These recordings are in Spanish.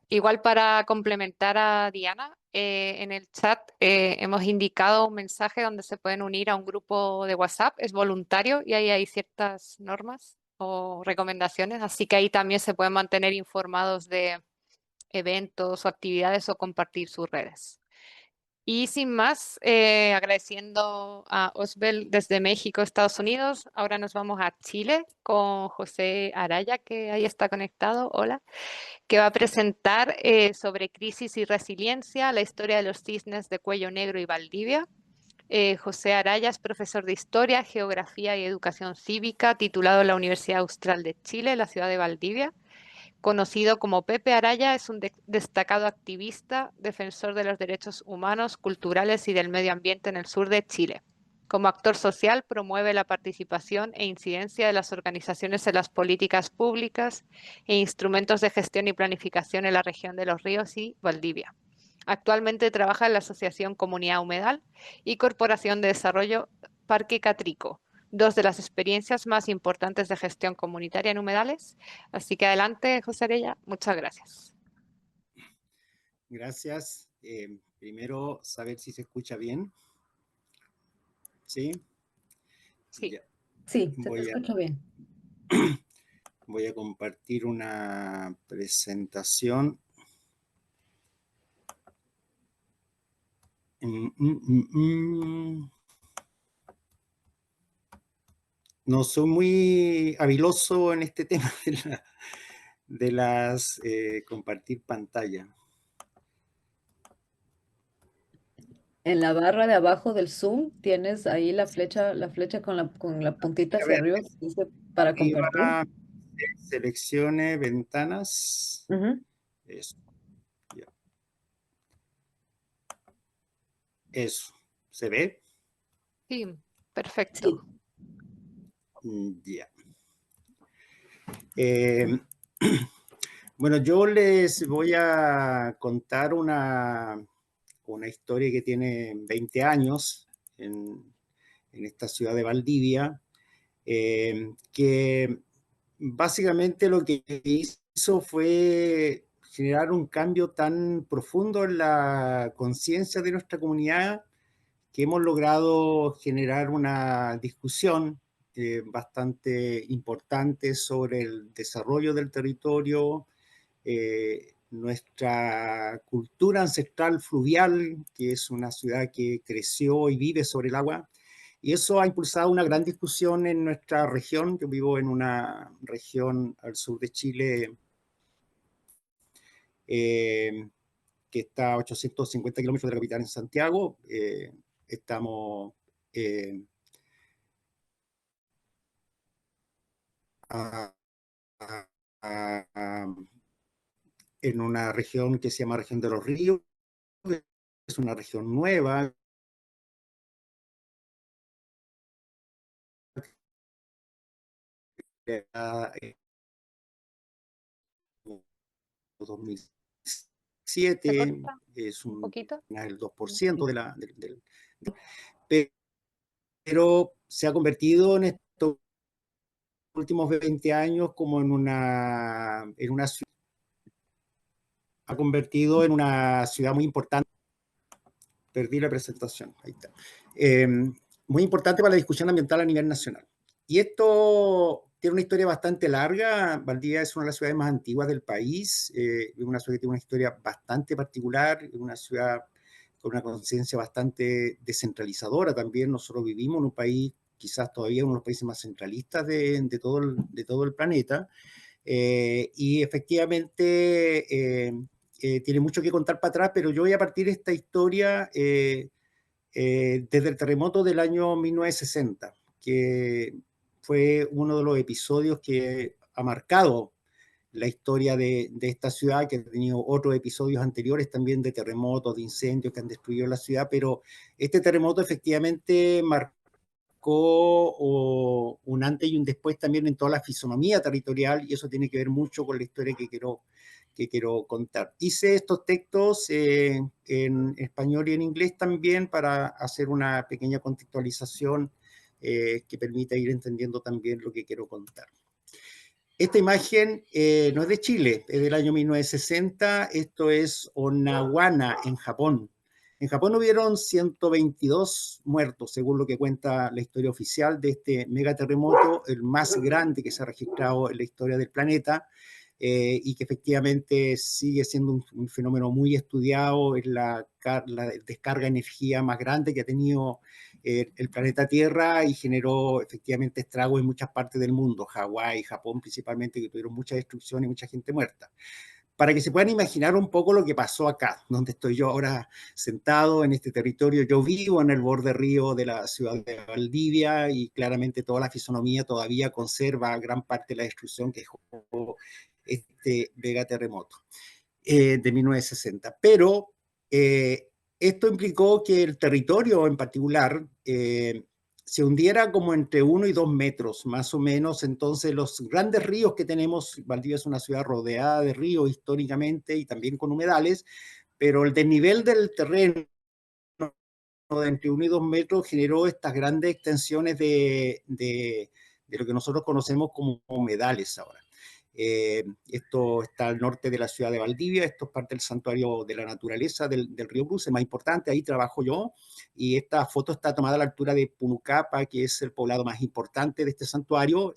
Igual para complementar a Diana, en el chat hemos indicado un mensaje donde se pueden unir a un grupo de WhatsApp, es voluntario y ahí hay ciertas normas o recomendaciones, así que ahí también se pueden mantener informados de eventos o actividades o compartir sus redes. Y sin más, agradeciendo a Osbel desde México, Estados Unidos, ahora nos vamos a Chile con José Araya, que ahí está conectado. Hola, que va a presentar sobre crisis y resiliencia, la historia de los cisnes de cuello negro y Valdivia. José Araya es profesor de Historia, Geografía y Educación Cívica, titulado en la Universidad Austral de Chile, la ciudad de Valdivia. Conocido como Pepe Araya, es un destacado activista, defensor de los derechos humanos, culturales y del medio ambiente en el sur de Chile. Como actor social, promueve la participación e incidencia de las organizaciones en las políticas públicas e instrumentos de gestión y planificación en la región de Los Ríos y Valdivia. Actualmente trabaja en la Asociación Comunidad Humedal y Corporación de Desarrollo Parque Catrico, dos de las experiencias más importantes de gestión comunitaria en humedales. Así que adelante, José Arella, muchas gracias. Gracias. Primero, saber si se escucha bien. ¿Sí? Sí. Ya. Sí, se te escucha bien. Voy a compartir una presentación. No soy muy habiloso en este tema de las compartir pantalla. En la barra de abajo del Zoom tienes ahí la flecha con la puntita A hacia ver, arriba que dice para compartir. arriba, seleccione ventanas. Ujú. Eso. Ya. Eso. ¿Se ve? Sí, perfecto. Sí. Ya. Bueno, yo les voy a contar una historia que tiene 20 años en esta ciudad de Valdivia, que básicamente lo que hizo fue generar un cambio tan profundo en la conciencia de nuestra comunidad que hemos logrado generar una discusión bastante importante sobre el desarrollo del territorio, nuestra cultura ancestral fluvial, que es una ciudad que creció y vive sobre el agua, y eso ha impulsado una gran discusión en nuestra región. Yo vivo en una región al sur de Chile que está a 850 kilómetros de la capital en Santiago. Estamos en una región que se llama Región de los Ríos. Es una región nueva, 2007, es un poquito. el 2% pero se ha convertido en estos últimos 20 años como en una ciudad, ha convertido en una ciudad muy importante. Perdí la presentación, ahí está. Muy importante para la discusión ambiental a nivel nacional. Y esto tiene una historia bastante larga. Valdivia es una de las ciudades más antiguas del país, es una ciudad que tiene una historia bastante particular, es una ciudad con una conciencia bastante descentralizadora también. Nosotros vivimos en un país, quizás todavía uno de los países más centralistas de todo el planeta, y efectivamente tiene mucho que contar para atrás, pero yo voy a partir de esta historia desde el terremoto del año 1960, que fue uno de los episodios que ha marcado la historia de esta ciudad, que ha tenido otros episodios anteriores también de terremotos, de incendios que han destruido la ciudad, pero este terremoto efectivamente marcó un antes y un después también en toda la fisonomía territorial, y eso tiene que ver mucho con la historia que quiero contar. Hice estos textos en español y en inglés también para hacer una pequeña contextualización que permita ir entendiendo también lo que quiero contar. Esta imagen no es de Chile, es del año 1960. Esto es Onagawa, en Japón. En Japón hubieron 122 muertos, según lo que cuenta la historia oficial de este megaterremoto, el más grande que se ha registrado en la historia del planeta, y que efectivamente sigue siendo un fenómeno muy estudiado. Es la descarga de energía más grande que ha tenido el planeta Tierra, y generó efectivamente estragos en muchas partes del mundo, Hawái, Japón principalmente, que tuvieron mucha destrucción y mucha gente muerta. Para que se puedan imaginar un poco lo que pasó acá, donde estoy yo ahora sentado en este territorio. Yo vivo en el borde río de la ciudad de Valdivia, y claramente toda la fisonomía todavía conserva gran parte de la destrucción que dejó este megaterremoto de 1960. Pero esto implicó que el territorio en particular se hundiera como entre 1 y 2 metros, más o menos. Entonces los grandes ríos que tenemos, Valdivia es una ciudad rodeada de ríos históricamente y también con humedales, pero el desnivel del terreno de entre 1 y 2 metros generó estas grandes extensiones de lo que nosotros conocemos como humedales ahora. Esto está al norte de la ciudad de Valdivia. Esto es parte del santuario de la naturaleza del río Cruce, más importante. Ahí trabajo yo, y esta foto está tomada a la altura de Punucapa, que es el poblado más importante de este santuario,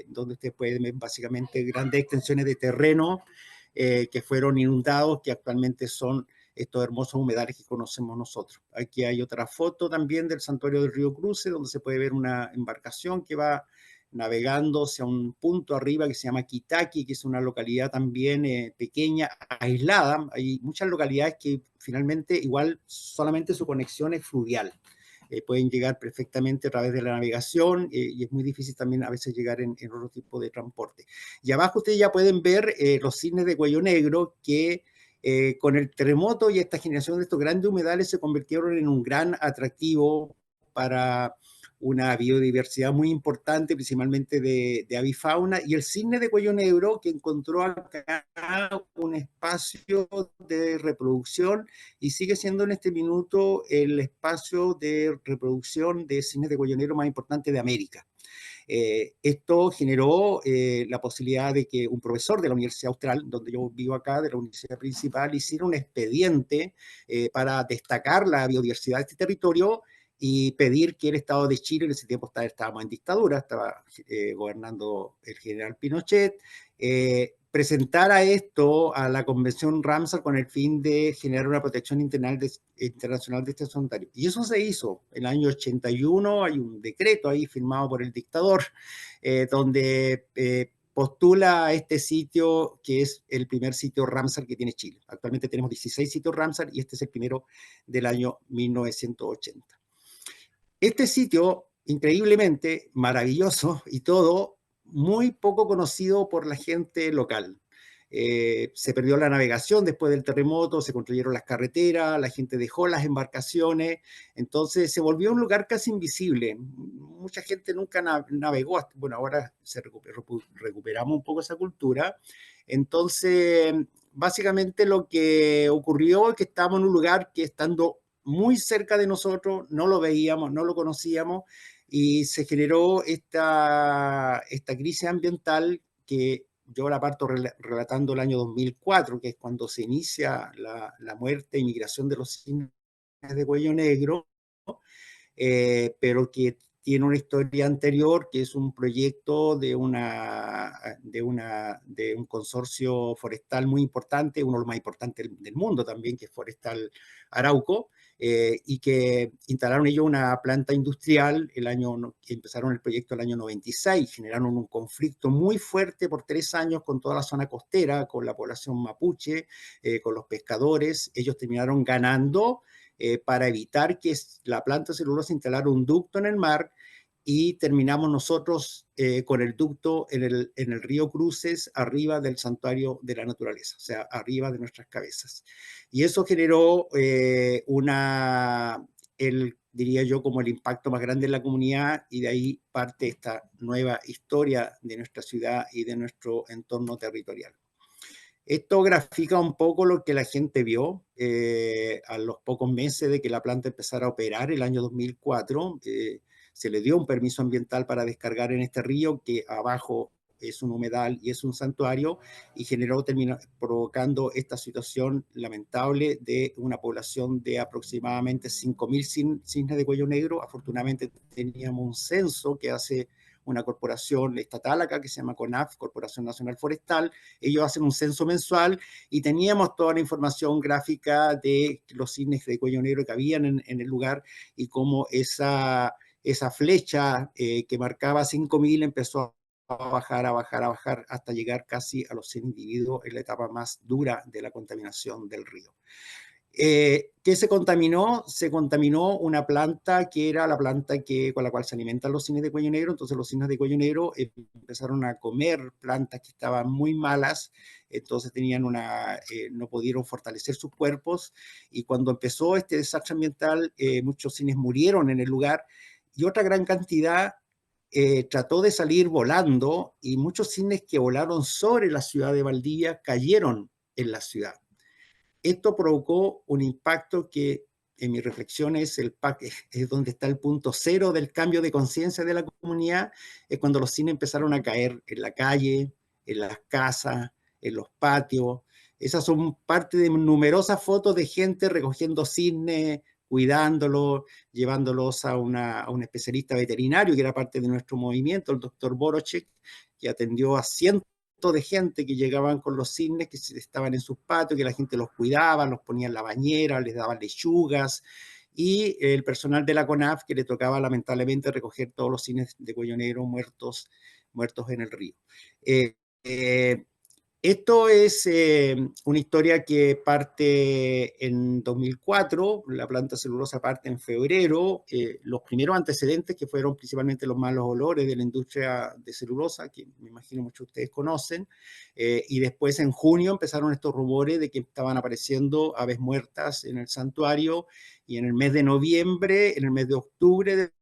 donde ustedes pueden ver básicamente grandes extensiones de terreno que fueron inundados, que actualmente son estos hermosos humedales que conocemos nosotros. Aquí hay otra foto también del santuario del río Cruce, donde se puede ver una embarcación que va navegando hacia un punto arriba que se llama Kitaki, que es una localidad también pequeña, aislada. Hay muchas localidades que finalmente igual solamente su conexión es fluvial. Pueden llegar perfectamente a través de la navegación, y es muy difícil también a veces llegar en otro tipo de transporte. Y abajo ustedes ya pueden ver los cisnes de cuello negro, que con el terremoto y esta generación de estos grandes humedales se convirtieron en un gran atractivo para una biodiversidad muy importante, principalmente de avifauna, y el cisne de cuello negro, que encontró acá un espacio de reproducción y sigue siendo en este minuto el espacio de reproducción de cisnes de cuello negro más importante de América. Esto generó la posibilidad de que un profesor de la Universidad Austral, donde yo vivo acá, de la universidad principal, hiciera un expediente para destacar la biodiversidad de este territorio y pedir que el Estado de Chile, en ese tiempo estábamos en dictadura, estaba gobernando el general Pinochet, presentara esto a la Convención Ramsar con el fin de generar una protección internacional de este santuario. Y eso se hizo. En el año 81 hay un decreto ahí firmado por el dictador, donde postula este sitio, que es el primer sitio Ramsar que tiene Chile. Actualmente tenemos 16 sitios Ramsar y este es el primero del año 1980. Este sitio, increíblemente maravilloso y todo, muy poco conocido por la gente local. Se perdió la navegación después del terremoto, se construyeron las carreteras, la gente dejó las embarcaciones, entonces se volvió un lugar casi invisible. Mucha gente nunca navegó, bueno, ahora recuperamos un poco esa cultura. Entonces, básicamente lo que ocurrió es que estábamos en un lugar que, estando muy cerca de nosotros, no lo veíamos, no lo conocíamos, y se generó esta crisis ambiental que yo la parto relatando el año 2004, que es cuando se inicia la muerte y migración de los cisnes de cuello negro, pero que tiene una historia anterior, que es un proyecto de un consorcio forestal muy importante, uno de los más importantes del mundo también, que es Forestal Arauco, y que instalaron ellos una planta industrial empezaron el proyecto el año 96, generaron un conflicto muy fuerte por 3 años con toda la zona costera, con la población mapuche, con los pescadores. Ellos terminaron ganando para evitar que la planta celulosa instalara un ducto en el mar, y terminamos nosotros con el ducto en el río Cruces, arriba del santuario de la naturaleza, o sea, arriba de nuestras cabezas. Y eso generó diría yo, como el impacto más grande en la comunidad, y de ahí parte esta nueva historia de nuestra ciudad y de nuestro entorno territorial. Esto grafica un poco lo que la gente vio a los pocos meses de que la planta empezara a operar el año 2004. Se le dio un permiso ambiental para descargar en este río, que abajo es un humedal y es un santuario, y provocando esta situación lamentable de una población de aproximadamente 5.000 cisnes de cuello negro. Afortunadamente teníamos un censo que hace una corporación estatal acá que se llama CONAF, Corporación Nacional Forestal. Ellos hacen un censo mensual y teníamos toda la información gráfica de los cisnes de cuello negro que habían en el lugar, y cómo esa flecha que marcaba 5.000 empezó a bajar, a bajar, a bajar, hasta llegar casi a los 100 individuos en la etapa más dura de la contaminación del río. ¿Qué se contaminó? Se contaminó una planta que era la planta con la cual se alimentan los cisnes de cuello negro. Entonces los cisnes de cuello negro empezaron a comer plantas que estaban muy malas, entonces no pudieron fortalecer sus cuerpos, y cuando empezó este desastre ambiental, muchos cisnes murieron en el lugar, y otra gran cantidad trató de salir volando, y muchos cisnes que volaron sobre la ciudad de Valdivia cayeron en la ciudad. Esto provocó un impacto que, en mi reflexión, es donde está el punto cero del cambio de conciencia de la comunidad, es cuando los cisnes empezaron a caer en la calle, en las casas, en los patios. Esas son parte de numerosas fotos de gente recogiendo cisnes, cuidándolos, llevándolos a un especialista veterinario que era parte de nuestro movimiento, el doctor Borochek, que atendió a cientos de gente que llegaban con los cisnes, que estaban en sus patios, que la gente los cuidaba, los ponía en la bañera, les daban lechugas, y el personal de la CONAF, que le tocaba lamentablemente recoger todos los cisnes de cuello negro muertos en el río. Esto es una historia que parte en 2004, la planta celulosa parte en febrero. Los primeros antecedentes, que fueron principalmente los malos olores de la industria de celulosa, que me imagino muchos de ustedes conocen, y después en junio empezaron estos rumores de que estaban apareciendo aves muertas en el santuario, y en el mes de noviembre, en el mes de octubre de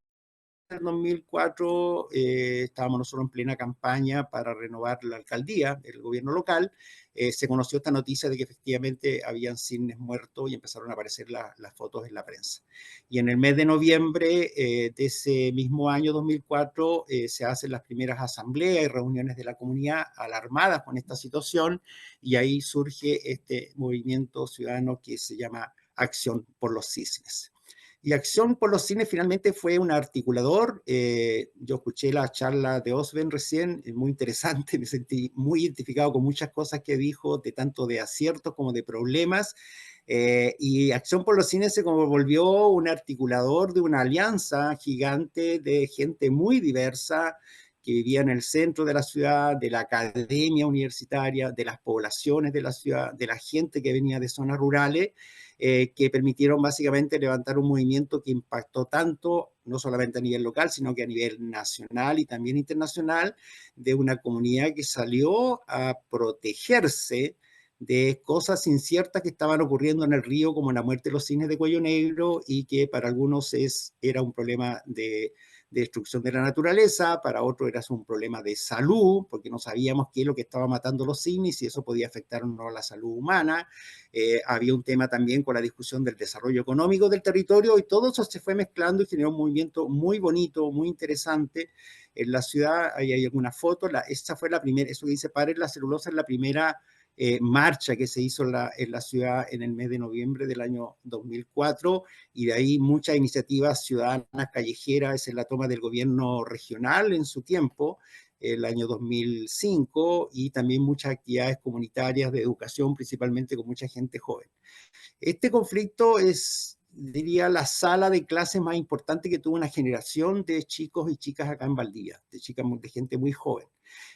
2004, estábamos nosotros en plena campaña para renovar la alcaldía, el gobierno local. Se conoció esta noticia de que efectivamente habían cisnes muertos, y empezaron a aparecer las fotos en la prensa. Y en el mes de noviembre de ese mismo año 2004 se hacen las primeras asambleas y reuniones de la comunidad alarmadas con esta situación, y ahí surge este movimiento ciudadano que se llama Acción por los Cisnes. Y Acción por los Cisnes finalmente fue un articulador. Yo escuché la charla de Osben recién, muy interesante, me sentí muy identificado con muchas cosas que dijo, tanto de aciertos como de problemas. Y Acción por los Cisnes se volvió un articulador de una alianza gigante de gente muy diversa, que vivía en el centro de la ciudad, de la academia universitaria, de las poblaciones de la ciudad, de la gente que venía de zonas rurales, que permitieron básicamente levantar un movimiento que impactó tanto, no solamente a nivel local, sino que a nivel nacional y también internacional, de una comunidad que salió a protegerse de cosas inciertas que estaban ocurriendo en el río, como la muerte de los cisnes de cuello negro, y que para algunos era un problema de destrucción de la naturaleza, para otros era un problema de salud, porque no sabíamos qué es lo que estaba matando los cisnes y eso podía afectar o no a la salud humana. Había un tema también con la discusión del desarrollo económico del territorio, y todo eso se fue mezclando y generó un movimiento muy bonito, muy interesante en la ciudad. Ahí hay alguna foto, esa fue la primera, eso que dice Paren la celulosa, es la primera marcha que se hizo en la ciudad en el mes de noviembre del año 2004, y de ahí muchas iniciativas ciudadanas callejeras. Esa es la toma del gobierno regional en su tiempo, el año 2005, y también muchas actividades comunitarias de educación, principalmente con mucha gente joven. Este conflicto es, diría, la sala de clases más importante que tuvo una generación de chicos y chicas acá en Valdivia, de gente muy joven.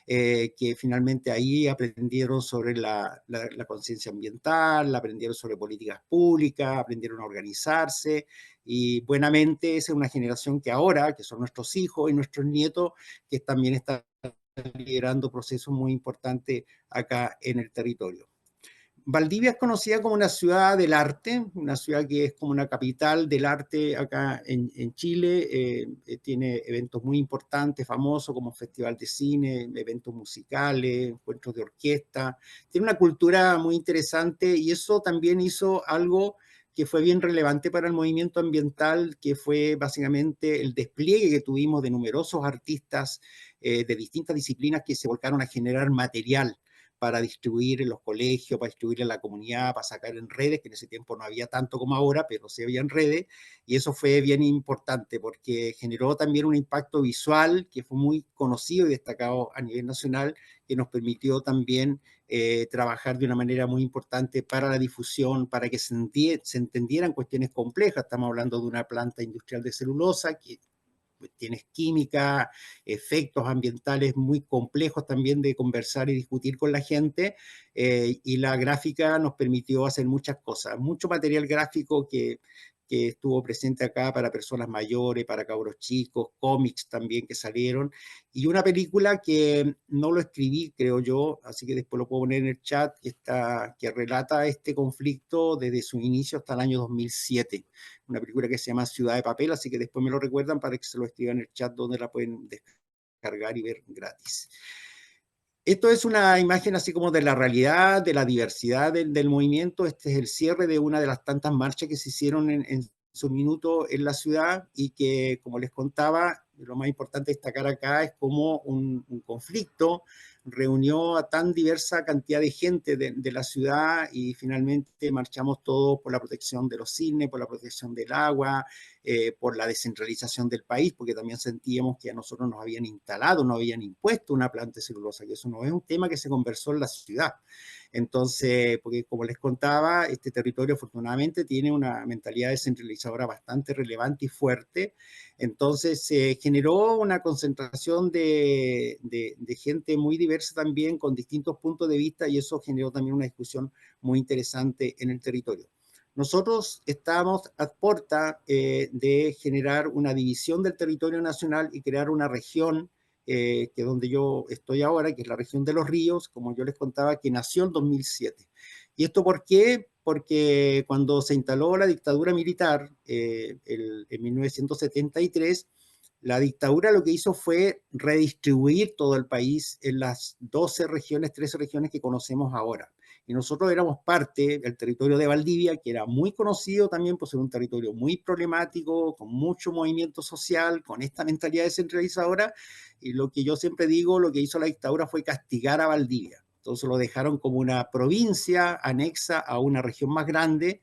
Que finalmente ahí aprendieron sobre la conciencia ambiental, aprendieron sobre políticas públicas, aprendieron a organizarse, y buenamente esa es una generación que ahora, que son nuestros hijos y nuestros nietos, que también están liderando procesos muy importantes acá en el territorio. Valdivia es conocida como una ciudad del arte, una ciudad que es como una capital del arte acá en Chile. Tiene eventos muy importantes, famosos, como Festival de Cine, eventos musicales, encuentros de orquesta. Tiene una cultura muy interesante, y eso también hizo algo que fue bien relevante para el movimiento ambiental, que fue básicamente el despliegue que tuvimos de numerosos artistas de distintas disciplinas que se volcaron a generar material para distribuir en los colegios, para distribuir en la comunidad, para sacar en redes, que en ese tiempo no había tanto como ahora, pero sí había en redes, y eso fue bien importante porque generó también un impacto visual que fue muy conocido y destacado a nivel nacional, que nos permitió también trabajar de una manera muy importante para la difusión, para que se entendieran cuestiones complejas. Estamos hablando de una planta industrial de celulosa que tienes química, efectos ambientales muy complejos también de conversar y discutir con la gente, y la gráfica nos permitió hacer muchas cosas, mucho material gráfico que estuvo presente acá para personas mayores, para cabros chicos, cómics también que salieron, y una película que no lo escribí, creo yo, así que después lo puedo poner en el chat, que relata este conflicto desde su inicio hasta el año 2007, una película que se llama Ciudad de Papel, así que después me lo recuerdan para que se lo escriban en el chat donde la pueden descargar y ver gratis. Esto es una imagen así como de la realidad, de la diversidad del movimiento. Este es el cierre de una de las tantas marchas que se hicieron en su minuto en la ciudad y que, como les contaba, lo más importante destacar acá es cómo un conflicto reunió a tan diversa cantidad de gente de la ciudad y finalmente marchamos todos por la protección de los cisnes, por la protección del agua, por la descentralización del país, porque también sentíamos que a nosotros nos habían instalado, nos habían impuesto una planta de celulosa, que eso no es un tema que se conversó en la ciudad. Entonces, porque como les contaba, este territorio afortunadamente tiene una mentalidad descentralizadora bastante relevante y fuerte. Entonces se generó una concentración de gente muy diversa también, con distintos puntos de vista, y eso generó también una discusión muy interesante en el territorio. Nosotros estamos a puerta de generar una división del territorio nacional y crear una región que es donde yo estoy ahora, que es la región de los ríos, como yo les contaba, que nació en 2007. ¿Y esto por qué? Porque cuando se instaló la dictadura militar en 1973, la dictadura lo que hizo fue redistribuir todo el país en las 12 regiones, 13 regiones que conocemos ahora. Y nosotros éramos parte del territorio de Valdivia, que era muy conocido también por ser un territorio muy problemático, con mucho movimiento social, con esta mentalidad descentralizadora. Y lo que yo siempre digo, lo que hizo la dictadura fue castigar a Valdivia. Entonces lo dejaron como una provincia anexa a una región más grande,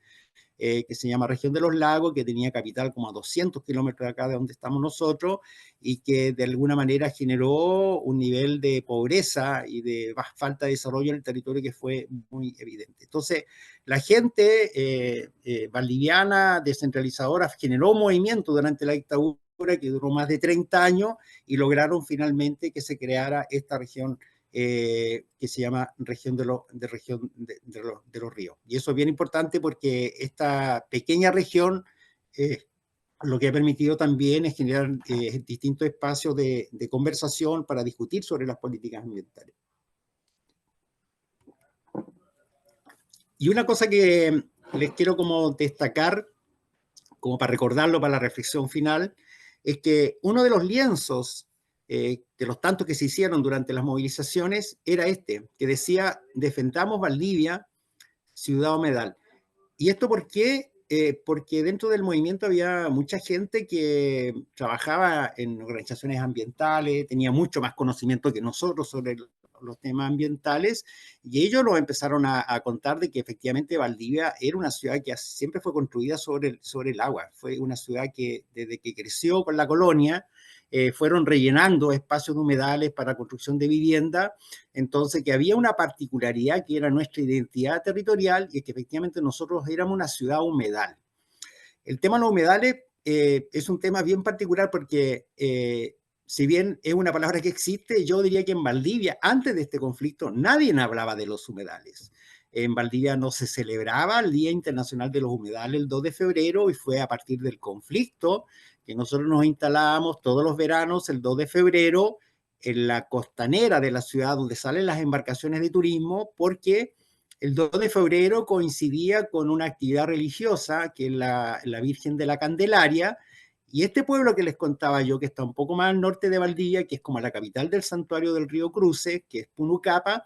que se llama Región de los Lagos, que tenía capital como a 200 kilómetros de acá de donde estamos nosotros, y que de alguna manera generó un nivel de pobreza y de falta de desarrollo en el territorio que fue muy evidente. Entonces, la gente valdiviana descentralizadora generó un movimiento durante la dictadura que duró más de 30 años y lograron finalmente que se creara esta región que se llama región de los ríos. Y eso es bien importante porque esta pequeña región lo que ha permitido también es generar distintos espacios de conversación para discutir sobre las políticas ambientales. Y una cosa que les quiero como destacar, como para recordarlo para la reflexión final, es que uno de los lienzos de los tantos que se hicieron durante las movilizaciones era este, que decía: defendamos Valdivia, ciudad humedal. ¿Y esto por qué? Porque dentro del movimiento había mucha gente que trabajaba en organizaciones ambientales, tenía mucho más conocimiento que nosotros sobre los temas ambientales, y ellos nos empezaron a contar de que efectivamente Valdivia era una ciudad que siempre fue construida sobre el agua. Fue una ciudad que desde que creció con la colonia, fueron rellenando espacios de humedales para construcción de vivienda, entonces que había una particularidad que era nuestra identidad territorial y es que efectivamente nosotros éramos una ciudad humedal. El tema de los humedales es un tema bien particular porque si bien es una palabra que existe, yo diría que en Valdivia, antes de este conflicto, nadie hablaba de los humedales. En Valdivia no se celebraba el Día Internacional de los Humedales el 2 de febrero y fue a partir del conflicto que nosotros nos instalábamos todos los veranos el 2 de febrero en la costanera de la ciudad donde salen las embarcaciones de turismo, porque el 2 de febrero coincidía con una actividad religiosa que es la Virgen de la Candelaria, y este pueblo que les contaba yo, que está un poco más al norte de Valdivia, que es como la capital del santuario del río Cruce, que es Punucapa,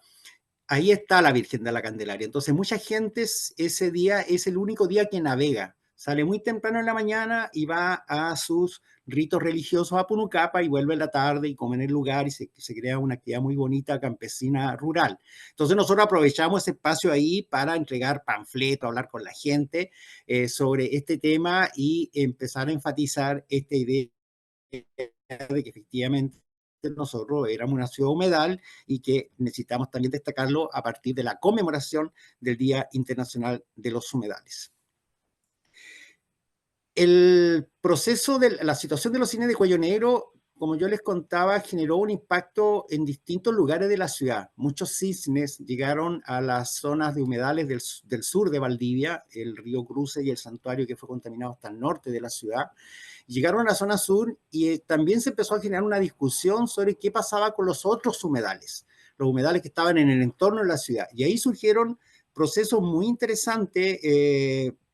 ahí está la Virgen de la Candelaria. Entonces, mucha gente ese día es el único día que navega. Sale muy temprano en la mañana y va a sus ritos religiosos a Punucapa y vuelve en la tarde y come en el lugar y se crea una actividad muy bonita campesina rural. Entonces nosotros aprovechamos ese espacio ahí para entregar panfletos, hablar con la gente sobre este tema y empezar a enfatizar esta idea de que efectivamente nosotros éramos una ciudad humedal y que necesitamos también destacarlo a partir de la conmemoración del Día Internacional de los Humedales. El proceso de la situación de los cisnes de cuello negro, como yo les contaba, generó un impacto en distintos lugares de la ciudad. Muchos cisnes llegaron a las zonas de humedales del sur de Valdivia, el río Cruce y el santuario que fue contaminado hasta el norte de la ciudad. Llegaron a la zona sur y también se empezó a generar una discusión sobre qué pasaba con los otros humedales, los humedales que estaban en el entorno de la ciudad. Y ahí surgieron procesos muy interesantes,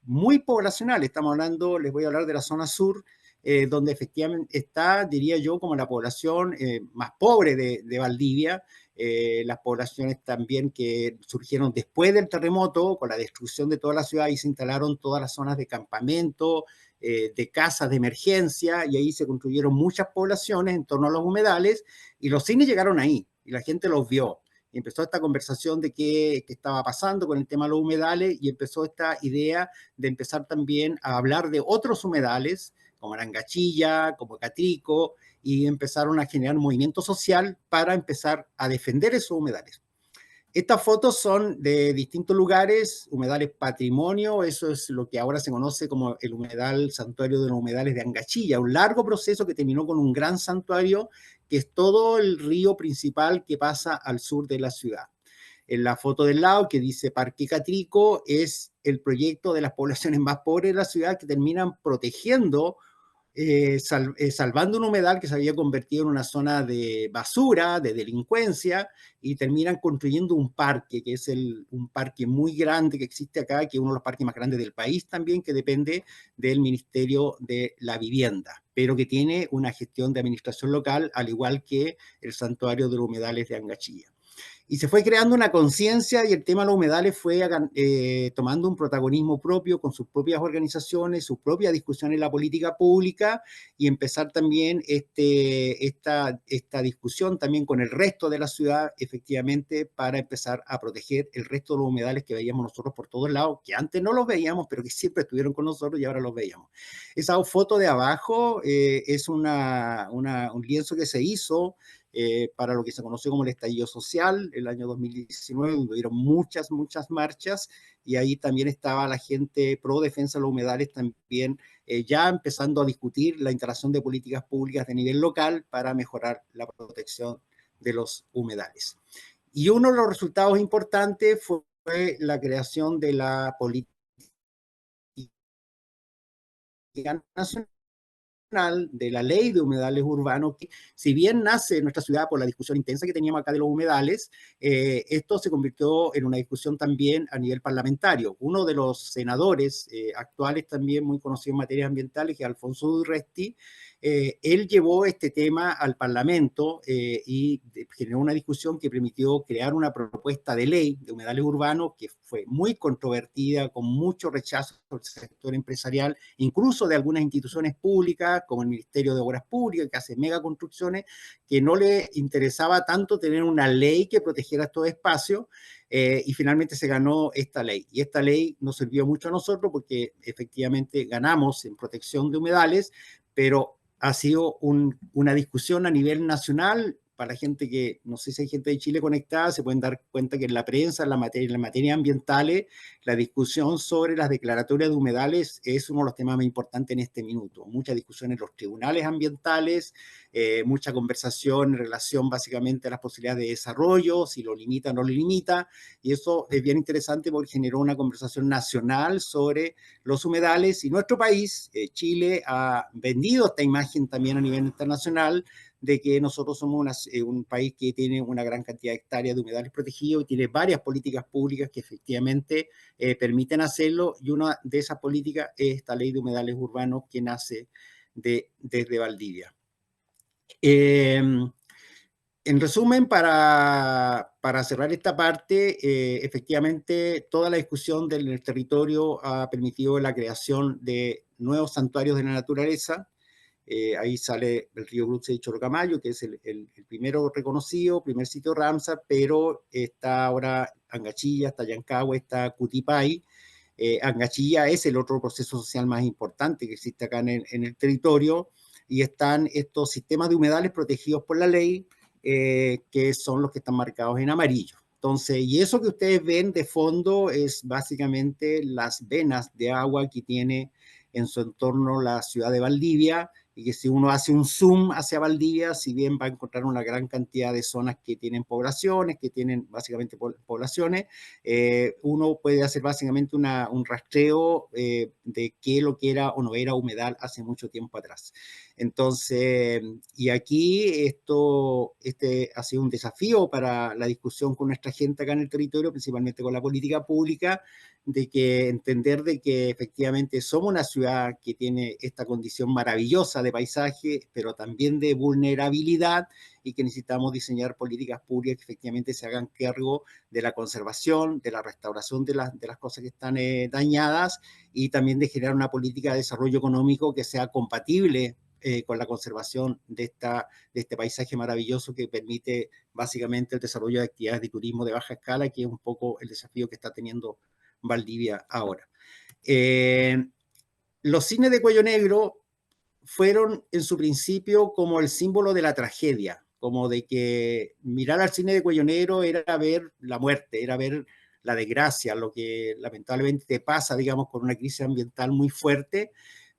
muy poblacionales. Estamos hablando, les voy a hablar de la zona sur, donde efectivamente está, diría yo, como la población más pobre de Valdivia, las poblaciones también que surgieron después del terremoto, con la destrucción de toda la ciudad, y se instalaron todas las zonas de campamento, de casas de emergencia, y ahí se construyeron muchas poblaciones en torno a los humedales, y los cines llegaron ahí, y la gente los vio. Y empezó esta conversación de qué estaba pasando con el tema de los humedales, y empezó esta idea de empezar también a hablar de otros humedales, como Arangachilla, como Catrico, y empezaron a generar un movimiento social para empezar a defender esos humedales. Estas fotos son de distintos lugares, humedales patrimonio, eso es lo que ahora se conoce como el humedal, santuario de los humedales de Angachilla, un largo proceso que terminó con un gran santuario, que es todo el río principal que pasa al sur de la ciudad. En la foto del lado, que dice Parque Catrico, es el proyecto de las poblaciones más pobres de la ciudad que terminan protegiendo salvando un humedal que se había convertido en una zona de basura, de delincuencia, y terminan construyendo un parque, que es un parque muy grande que existe acá, que es uno de los parques más grandes del país también, que depende del Ministerio de la Vivienda, pero que tiene una gestión de administración local, al igual que el Santuario de los Humedales de Angachilla. Y se fue creando una conciencia y el tema de los humedales fue tomando un protagonismo propio con sus propias organizaciones, sus propias discusiones en la política pública y empezar también esta discusión también con el resto de la ciudad, efectivamente, para empezar a proteger el resto de los humedales que veíamos nosotros por todos lados, que antes no los veíamos, pero que siempre estuvieron con nosotros y ahora los veíamos. Esa foto de abajo es un lienzo que se hizo para lo que se conoció como el estallido social, el año 2019, donde hubieron muchas marchas, y ahí también estaba la gente pro defensa de los humedales también ya empezando a discutir la instalación de políticas públicas de nivel local para mejorar la protección de los humedales. Y uno de los resultados importantes fue la creación de la política nacional, de la ley de humedales urbanos, que si bien nace en nuestra ciudad por la discusión intensa que teníamos acá de los humedales, esto se convirtió en una discusión también a nivel parlamentario. Uno de los senadores actuales también muy conocido en materias ambientales, que es Alfonso Durresti, él llevó este tema al Parlamento y generó una discusión que permitió crear una propuesta de ley de humedales urbanos que fue muy controvertida, con mucho rechazo del sector empresarial, incluso de algunas instituciones públicas, como el Ministerio de Obras Públicas, que hace megaconstrucciones, que no le interesaba tanto tener una ley que protegiera estos espacios, y finalmente se ganó esta ley. Y esta ley nos sirvió mucho a nosotros porque efectivamente ganamos en protección de humedales, pero ha sido una discusión a nivel nacional. Para la gente que, no sé si hay gente de Chile conectada, se pueden dar cuenta que en la prensa, en la materia ambientales, la discusión sobre las declaratorias de humedales es uno de los temas más importantes en este minuto. Mucha discusión en los tribunales ambientales, mucha conversación en relación básicamente a las posibilidades de desarrollo, si lo limita o no lo limita, y eso es bien interesante porque generó una conversación nacional sobre los humedales, y nuestro país, Chile, ha vendido esta imagen también a nivel internacional de que nosotros somos un país que tiene una gran cantidad de hectáreas de humedales protegidos y tiene varias políticas públicas que efectivamente permiten hacerlo, y una de esas políticas es esta ley de humedales urbanos que nace desde Valdivia. En resumen, para cerrar esta parte, efectivamente, toda la discusión del territorio ha permitido la creación de nuevos santuarios de la naturaleza. Ahí sale el río Brutze y Chorocamayo, que es el primero reconocido, primer sitio Ramsar, pero está ahora Angachilla, está Yancahue, está Cutipay. Angachilla es el otro proceso social más importante que existe acá en el territorio, y están estos sistemas de humedales protegidos por la ley, que son los que están marcados en amarillo. Entonces, y eso que ustedes ven de fondo es básicamente las venas de agua que tiene en su entorno la ciudad de Valdivia, y que si uno hace un zoom hacia Valdivia, si bien va a encontrar una gran cantidad de zonas que tienen poblaciones, que tienen básicamente poblaciones, uno puede hacer básicamente un rastreo de qué lo que era o no era humedal hace mucho tiempo atrás. Entonces, y aquí este ha sido un desafío para la discusión con nuestra gente acá en el territorio, principalmente con la política pública, de que entender de que efectivamente somos una ciudad que tiene esta condición maravillosa de paisaje, pero también de vulnerabilidad, y que necesitamos diseñar políticas públicas que efectivamente se hagan cargo de la conservación, de la restauración de las cosas que están dañadas, y también de generar una política de desarrollo económico que sea compatible con la conservación de este paisaje maravilloso, que permite básicamente el desarrollo de actividades de turismo de baja escala, que es un poco el desafío que está teniendo Valdivia ahora. Los cines de cuello negro fueron en su principio como el símbolo de la tragedia, como de que mirar al cine de cuello negro era ver la muerte, era ver la desgracia, lo que lamentablemente te pasa, digamos, con una crisis ambiental muy fuerte.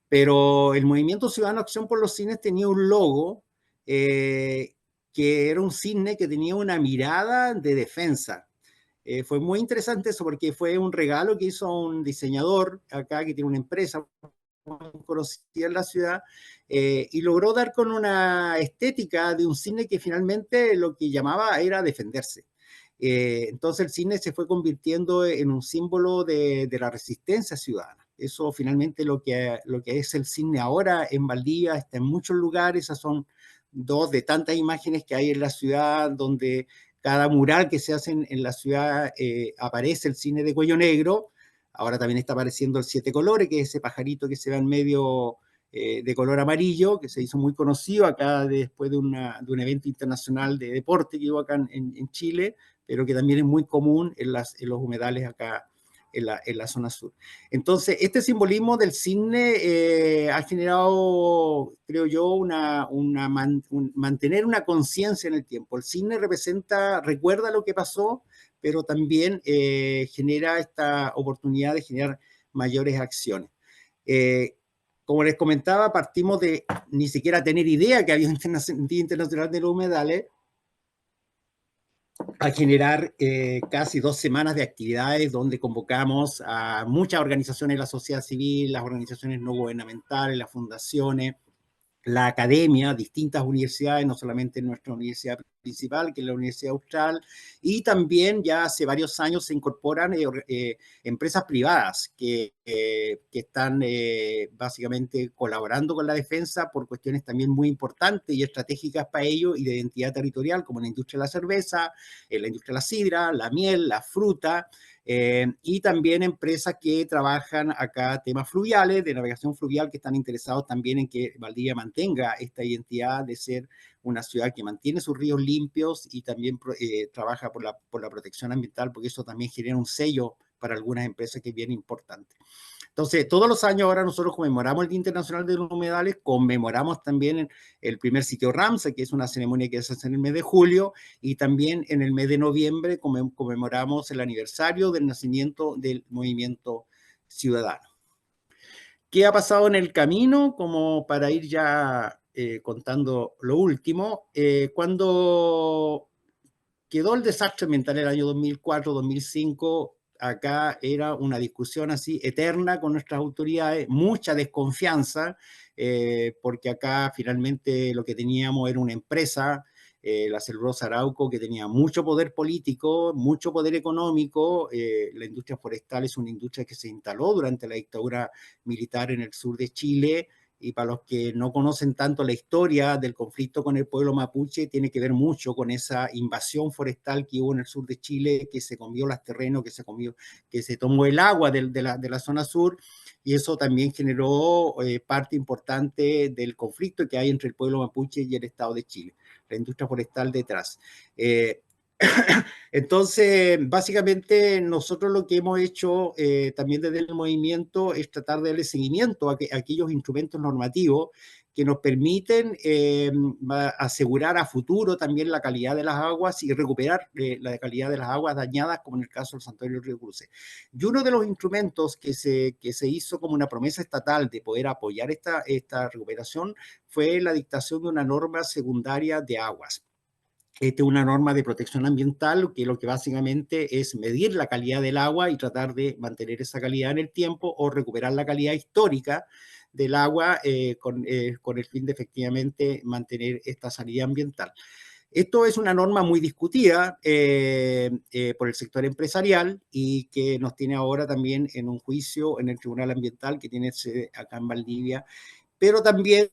Pero el Movimiento Ciudadano Acción por los Cines tenía un logo, que era un cine que tenía una mirada de defensa. Fue muy interesante eso, porque fue un regalo que hizo un diseñador acá que tiene una empresa muy conocida en la ciudad, y logró dar con una estética de un cine que finalmente lo que llamaba era defenderse. Entonces el cine se fue convirtiendo en un símbolo de la resistencia ciudadana. Eso finalmente lo que es el cine ahora en Valdivia, está en muchos lugares. Esas son dos de tantas imágenes que hay en la ciudad, donde cada mural que se hace en la ciudad aparece el cine de cuello negro. Ahora también está apareciendo el Siete Colores, que es ese pajarito que se ve en medio, de color amarillo, que se hizo muy conocido acá después de un evento internacional de deporte que hubo acá en Chile, pero que también es muy común en los humedales acá en la zona sur. Entonces, este simbolismo del cine ha generado, creo yo, mantener una conciencia en el tiempo. El cine recuerda lo que pasó, pero también genera esta oportunidad de generar mayores acciones. Como les comentaba, partimos de ni siquiera tener idea que había un Día Internacional de los Humedales, a generar casi 2 semanas de actividades donde convocamos a muchas organizaciones de la sociedad civil, las organizaciones no gubernamentales, las fundaciones, la academia, distintas universidades, no solamente nuestra universidad principal, que es la Universidad Austral, y también ya hace varios años se incorporan empresas privadas que están básicamente colaborando con la defensa por cuestiones también muy importantes y estratégicas para ello, y de identidad territorial, como la industria de la cerveza, la industria de la sidra, la miel, la fruta, y también empresas que trabajan acá temas fluviales, de navegación fluvial, que están interesados también en que Valdivia mantenga esta identidad de ser una ciudad que mantiene sus ríos limpios, y también trabaja por la protección ambiental, porque eso también genera un sello para algunas empresas que es bien importante. Entonces, todos los años ahora nosotros conmemoramos el Día Internacional de los Humedales, conmemoramos también el primer sitio Ramsar, que es una ceremonia que se hace en el mes de julio, y también en el mes de noviembre conmemoramos el aniversario del nacimiento del movimiento ciudadano. ¿Qué ha pasado en el camino? Como para ir ya contando lo último, cuando quedó el desastre ambiental en el año 2004-2005, acá era una discusión así eterna con nuestras autoridades, mucha desconfianza, porque acá finalmente lo que teníamos era una empresa, la Celulosa Arauco, que tenía mucho poder político, mucho poder económico. La industria forestal es una industria que se instaló durante la dictadura militar en el sur de Chile, y para los que no conocen tanto la historia del conflicto con el pueblo mapuche, tiene que ver mucho con esa invasión forestal que hubo en el sur de Chile, que se comió los terrenos, que se tomó el agua de la zona sur, y eso también generó parte importante del conflicto que hay entre el pueblo mapuche y el Estado de Chile, la industria forestal detrás. Entonces, básicamente nosotros lo que hemos hecho también desde el movimiento es tratar de darle seguimiento a aquellos instrumentos normativos que nos permiten asegurar a futuro también la calidad de las aguas y recuperar la calidad de las aguas dañadas, como en el caso del Santuario del Río Cruce. Y uno de los instrumentos que se hizo como una promesa estatal de poder apoyar esta recuperación fue la dictación de una norma secundaria de aguas. Esta es una norma de protección ambiental que lo que básicamente es medir la calidad del agua y tratar de mantener esa calidad en el tiempo o recuperar la calidad histórica del agua con el fin de efectivamente mantener esta salida ambiental. Esto es una norma muy discutida por el sector empresarial y que nos tiene ahora también en un juicio en el Tribunal Ambiental que tiene sede acá en Valdivia, pero también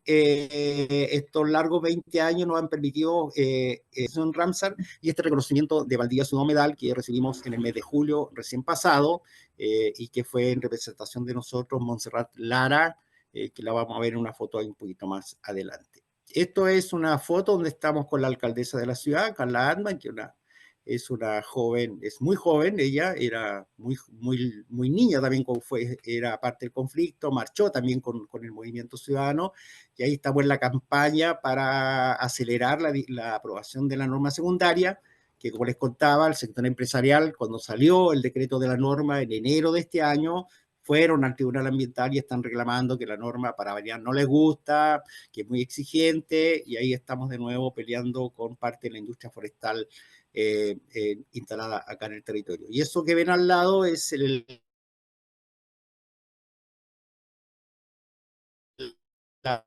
estos largos 20 años nos han permitido son Ramsar y este reconocimiento de Valdivia Ciudad Humedal que recibimos en el mes de julio recién pasado y que fue en representación de nosotros Montserrat Lara, que la vamos a ver en una foto ahí un poquito más adelante. Esto es una foto donde estamos con la alcaldesa de la ciudad, Carla Adman, que es una joven, es muy joven, ella era muy niña también, era parte del conflicto, marchó también con el movimiento ciudadano, y ahí estamos en la campaña para acelerar la aprobación de la norma secundaria, que como les contaba, el sector empresarial, cuando salió el decreto de la norma en enero de este año, fueron al Tribunal Ambiental y están reclamando que la norma para variar no les gusta, que es muy exigente, y ahí estamos de nuevo peleando con parte de la industria forestal instalada acá en el territorio. Y eso que ven al lado es la,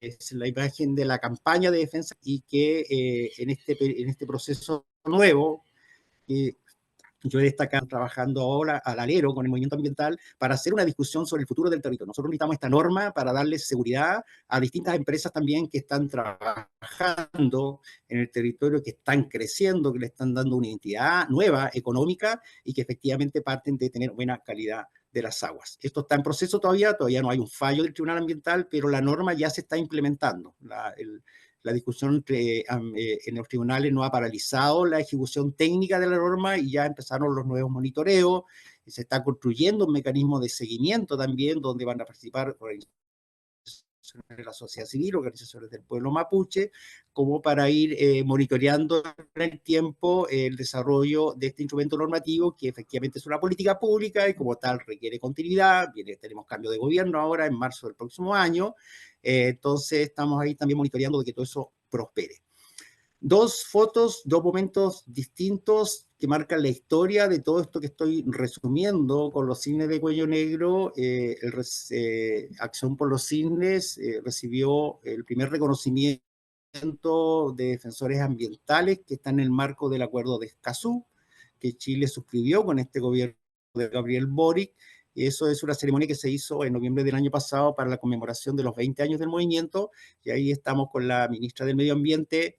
es la imagen de la campaña de defensa y que en este proceso nuevo, yo destacar trabajando ahora al alero con el movimiento ambiental para hacer una discusión sobre el futuro del territorio. Nosotros necesitamos esta norma para darle seguridad a distintas empresas también que están trabajando en el territorio, que están creciendo, que le están dando una identidad nueva, económica, y que efectivamente parten de tener buena calidad de las aguas. Esto está en proceso todavía no hay un fallo del Tribunal Ambiental, pero la norma ya se está implementando. La discusión en los tribunales no ha paralizado la ejecución técnica de la norma y ya empezaron los nuevos monitoreos, y se está construyendo un mecanismo de seguimiento también donde van a participar organizaciones de la sociedad civil, organizaciones del pueblo mapuche, como para ir monitoreando en el tiempo el desarrollo de este instrumento normativo que efectivamente es una política pública y como tal requiere continuidad. Tenemos cambio de gobierno ahora en marzo del próximo año, entonces estamos ahí también monitoreando de que todo eso prospere. Dos fotos, dos momentos distintos que marcan la historia de todo esto que estoy resumiendo con los cisnes de cuello negro. Acción por los Cisnes recibió el primer reconocimiento de defensores ambientales que está en el marco del Acuerdo de Escazú, que Chile suscribió con este gobierno de Gabriel Boric. Y eso es una ceremonia que se hizo en noviembre del año pasado para la conmemoración de los 20 años del movimiento, y ahí estamos con la ministra del Medio Ambiente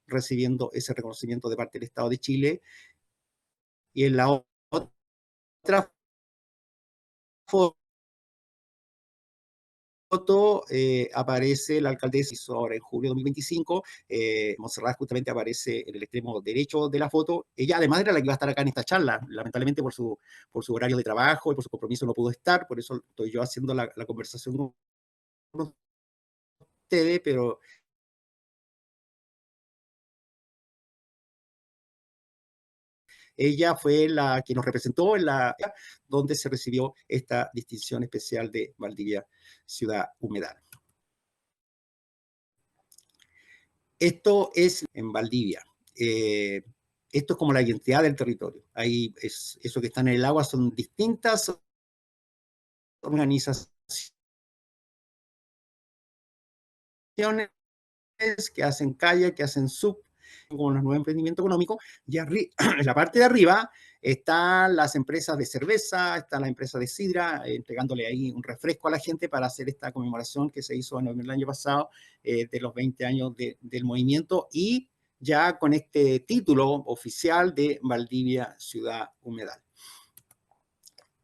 recibiendo ese reconocimiento de parte del Estado de Chile. Y en la otra foto aparece la alcaldesa, hizo ahora en julio de 2025, Montserrat justamente aparece en el extremo derecho de la foto. Ella además era la que iba a estar acá en esta charla, lamentablemente por su horario de trabajo y por su compromiso no pudo estar, por eso estoy yo haciendo la conversación con ustedes, pero ella fue la que nos representó en donde se recibió esta distinción especial de Valdivia Ciudad Humedal. Esto es en Valdivia. Esto es como la identidad del territorio. Ahí eso que está en el agua son distintas organizaciones que hacen kayak, que hacen SUP, como los nuevos emprendimientos económicos, y en la parte de arriba están las empresas de cerveza, está la empresa de sidra, entregándole ahí un refresco a la gente para hacer esta conmemoración que se hizo en el año pasado de los 20 años del movimiento, y ya con este título oficial de Valdivia Ciudad Humedal.